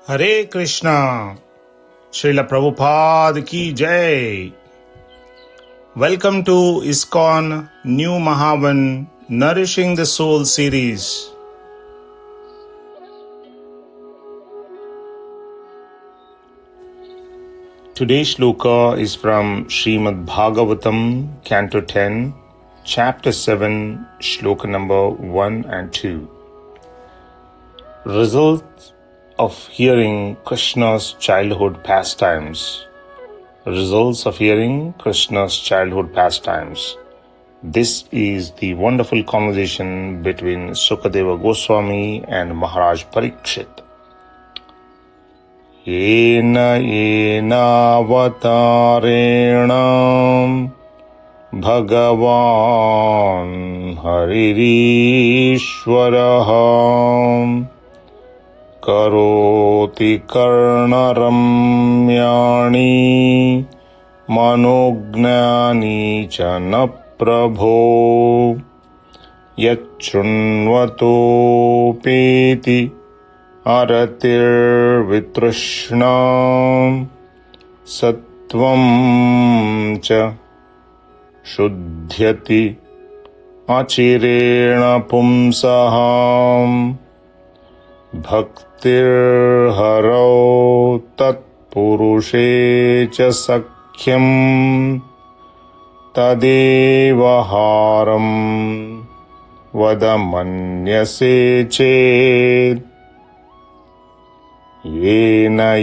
Hare Krishna, Srila Prabhupada ki Jai. Welcome to ISKCON New Mahavan Nourishing the Soul series. Today's shloka is from Srimad Bhagavatam, Canto 10, Chapter 7, Shloka number 1 and 2. Results of hearing Krishna's childhood pastimes. Results of hearing Krishna's childhood pastimes. This is the wonderful conversation between Sukadeva Goswami and Maharaj Parikshit. Yena avatarena Bhagavan Haririshwaraha Karoti karnaramyani manognani chana prabho yacchunvato peti aratir vitrushna sattvam cha shuddhyati achirena pumsaham Bhaktir-haro tat-purushe cha sakhyam tadevaharam vadamanyase chet yena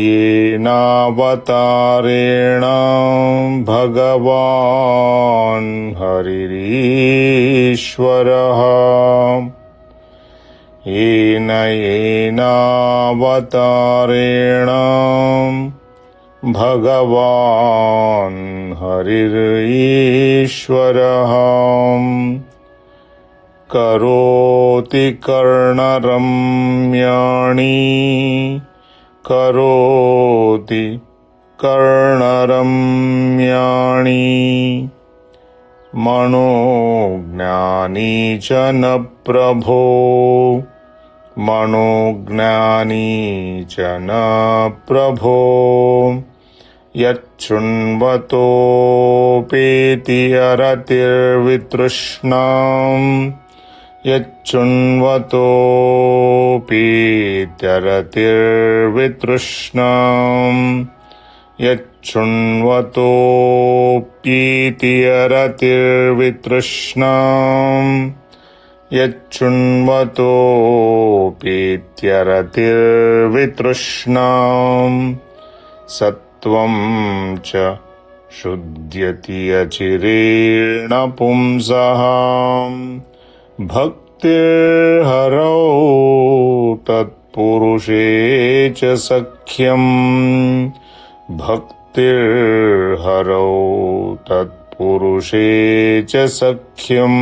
avatarena bhagavan haririshwaraha yena avatarena bhagavan haririshwaraha karoti karnaramyani manognani chana prabho manognani chana prabho yacchunvato peti aratir vitrushna yacchunvato peti aratir vitrushna yacchunvato piti aratir vitrushna yacchunvato pityaratir vitrushna sattvam cha shuddhyati achirena pumsaham bhaktir haro tatpurushe cha sakhyam bhaktir haro tatpurushe cha sakhyam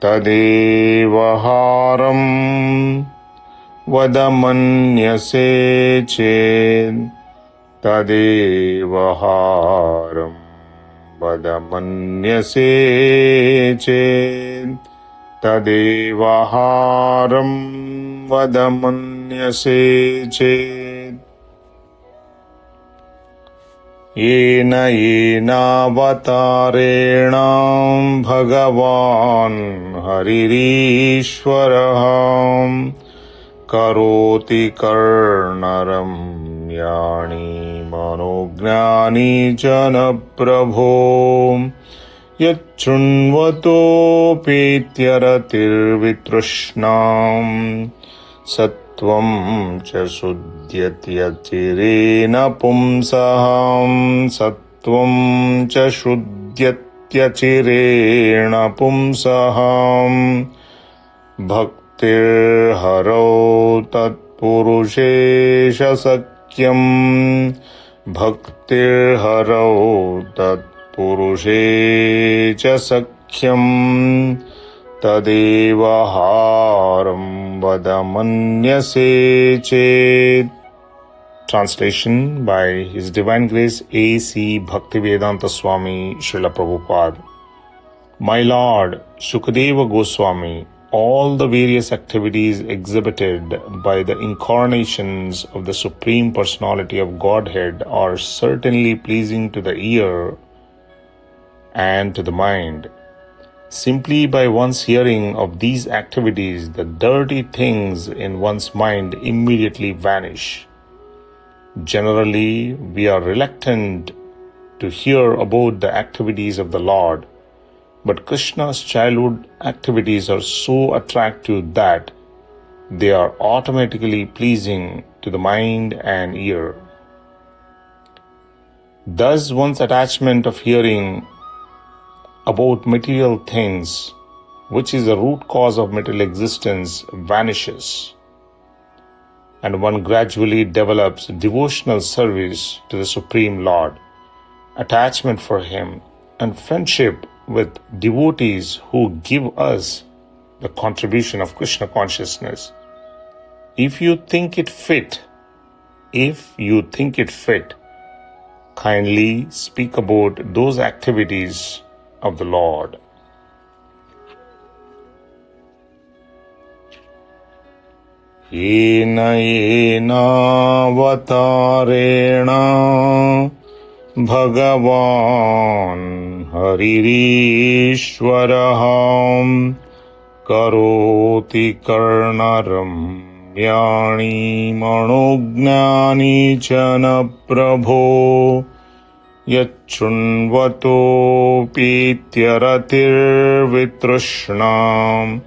tadevaharam vadamanyase chet tadevaharam vadamanyase chet tadevaharam vadamanyase chet yena avatarena bhagavan haririshwaraha karoti karnaramyani manognani chana prabho yacchunvato petyaratir vitrushna sattvam cha shuddhyati achirena pumsaham sattvam cha shuddhyati achirena pumsaham bhaktir haro tatpurushe sakyam bhaktir haro tatpurushe sakyam tadevaharam vadamanyase chet. Translation by His Divine Grace A.C. Bhaktivedanta Swami Srila Prabhupada. My Lord Sukadeva Goswami all the various activities exhibited by the incarnations of the Supreme Personality of Godhead are certainly pleasing to the ear and to the mind. Simply by one's hearing of these activities, the dirty things in one's mind immediately vanish. Generally, we are reluctant to hear about the activities of the Lord, but Krishna's childhood activities are so attractive that they are automatically pleasing to the mind and ear. Thus, one's attachment of hearing about material things, which is the root cause of material existence, vanishes, and one gradually develops devotional service to the Supreme Lord, attachment for Him, and friendship with devotees who give us the contribution of Krishna consciousness. If you think it fit, kindly speak about those activities of the Lord. Yena avatarena Bhagavan Haririshwaraham Karoti Karnaramyani Manojnani Chana Prabho Yachunvato Pityaratir Vitrushnam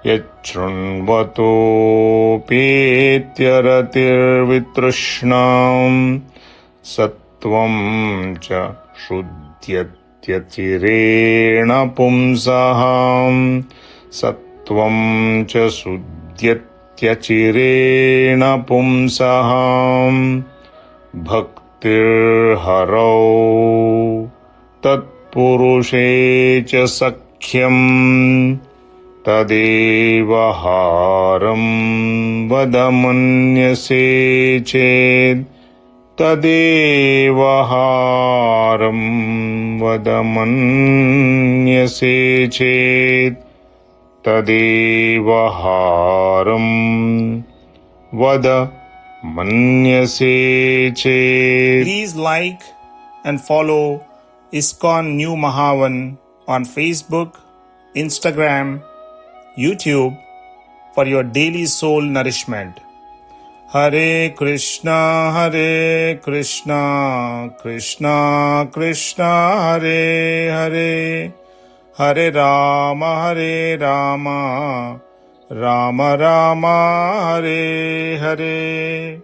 Yachunvato Pityaratir Vitrushnam Sattvam cha shuddhyatyachirena pumsaham Sattvam cha shuddhyatyachirena pumsaham Bhaktir harau tatpurushe cha sakhyam Tadevaharam vadamanyase ched Tadevaharam vadamanyase ched Tadevaharam vadamanyase ched. Please like and follow ISKCON New Mahavan on Facebook, Instagram, YouTube for your daily soul nourishment. Hare Krishna, Krishna Krishna, Hare Hare, Hare Rama, Rama Rama, Hare Hare.